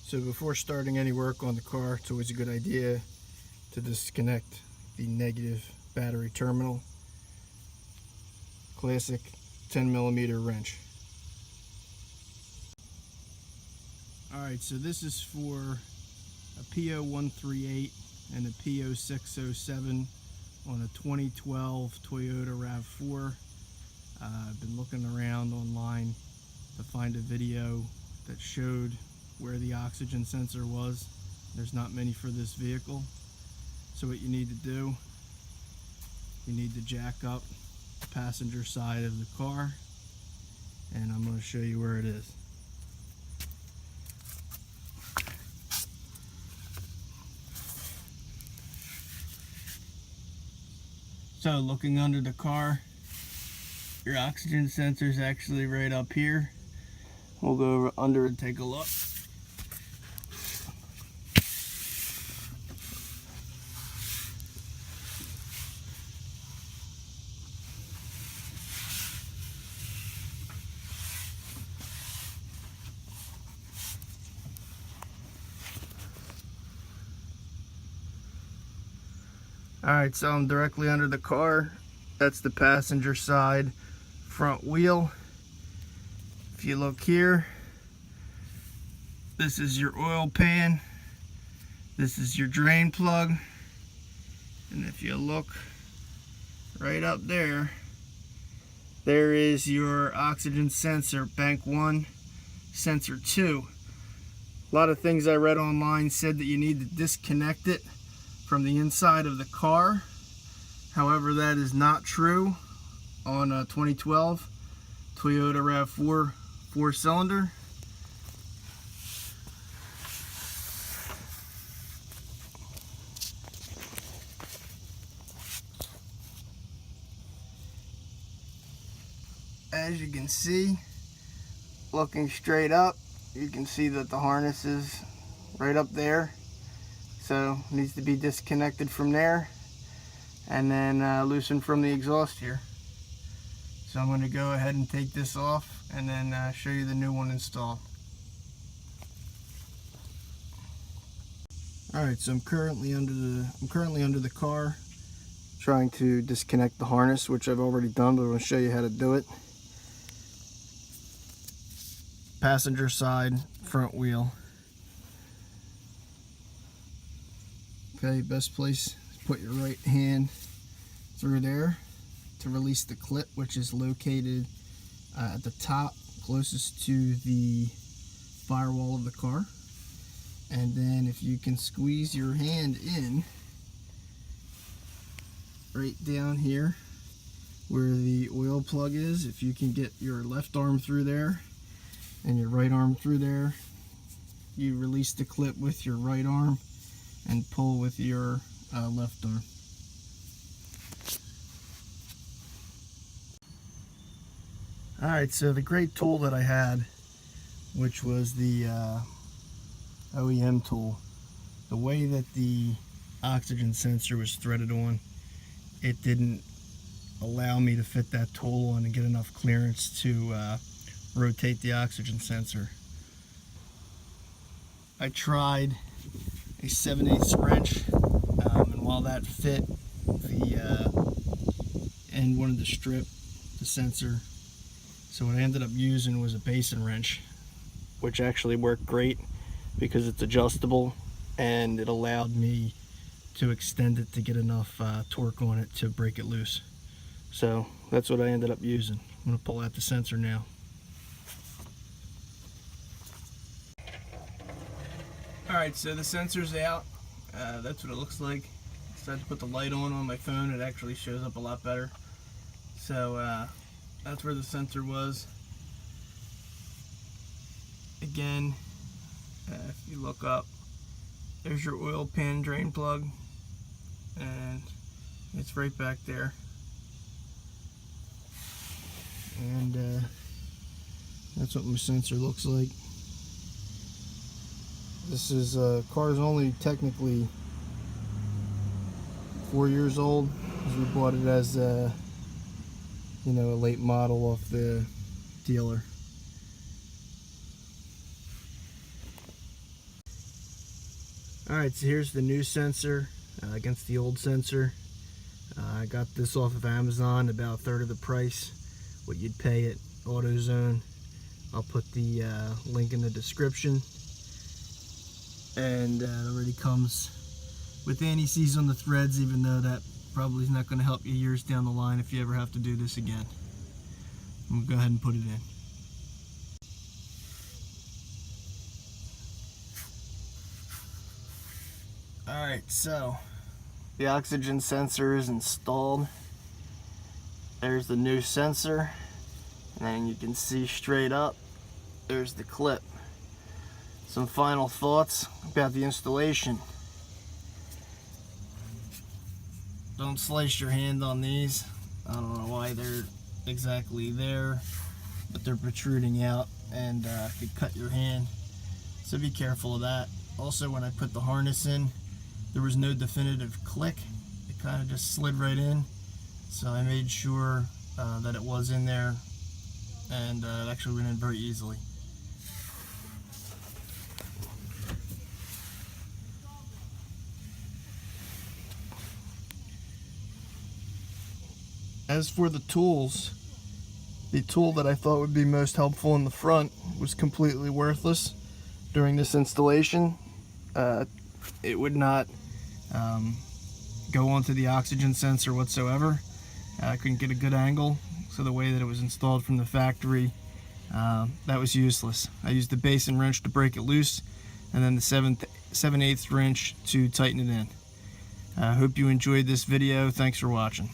So before starting any work on the car, it's always a good idea to disconnect the negative battery terminal. Classic 10mm wrench. Alright, so this is for a P0138 and a P0607 on a 2012 Toyota RAV4. I've been looking around online to find a video that showed where the oxygen sensor was. There's not many for this vehicle. So what you need to do, you need to jack up the passenger side of the car, and I'm going to show you where it is. So looking under the car, your oxygen sensor is actually right up here. We'll go over under and take a look. Alright, so I'm directly under the car. That's the passenger side front wheel. If you look here, this is your oil pan, this is your drain plug, and if you look right up there, there is your oxygen sensor, bank 1, sensor 2. A lot of things I read online said that you need to disconnect it from the inside of the car. However, that is not true on a 2012 Toyota RAV4 4-cylinder. As you can see, looking straight up, you can see that the harness is right up there. So it needs to be disconnected from there and then loosened from the exhaust here. So I'm going to go ahead and take this off and then show you the new one installed. Alright, so I'm currently under the car trying to disconnect the harness, which I've already done, but I'm going to show you how to do it. Passenger side front wheel. Okay, best place is put your right hand through there to release the clip, which is located at the top closest to the firewall of the car. And then if you can squeeze your hand in right down here where the oil plug is, if you can get your left arm through there and your right arm through there, you release the clip with your right arm and pull with your left arm. Alright, so the great tool that I had, which was the OEM tool, the way that the oxygen sensor was threaded on, it didn't allow me to fit that tool on and get enough clearance to rotate the oxygen sensor. I tried a 7/8 wrench, and while that fit, the end wanted to strip the sensor. So what I ended up using was a basin wrench, which actually worked great because it's adjustable and it allowed me to extend it to get enough torque on it to break it loose. So that's what I ended up using. I'm going to pull out the sensor now. Alright, so the sensor's out. That's what it looks like. I decided to put the light on my phone. It actually shows up a lot better. So that's where the sensor was. Again, if you look up, there's your oil pan drain plug, and it's right back there. And that's what my sensor looks like. This is car's only technically 4 years old, because we bought it as a late model off the dealer. Alright, so here's the new sensor against the old sensor. I got this off of Amazon, about a third of the price what you'd pay at AutoZone. I'll put the link in the description. And it already comes with anti-seize on the threads, even though that probably is not going to help you years down the line if you ever have to do this again. I'm going to go ahead and put it in. Alright, so the oxygen sensor is installed. There's the new sensor, and then you can see straight up, there's the clip. Some final thoughts about the installation. Don't slice your hand on these. I don't know why they're exactly there, but they're protruding out and could cut your hand, so be careful of that. Also, when I put the harness in, there was no definitive click. It kind of just slid right in, so I made sure that it was in there, and it actually went in very easily. As for the tools, the tool that I thought would be most helpful in the front was completely worthless during this installation. It would not go onto the oxygen sensor whatsoever. I couldn't get a good angle, so the way that it was installed from the factory, that was useless. I used the basin wrench to break it loose, and then the 7/8 wrench to tighten it in. I hope you enjoyed this video. Thanks for watching.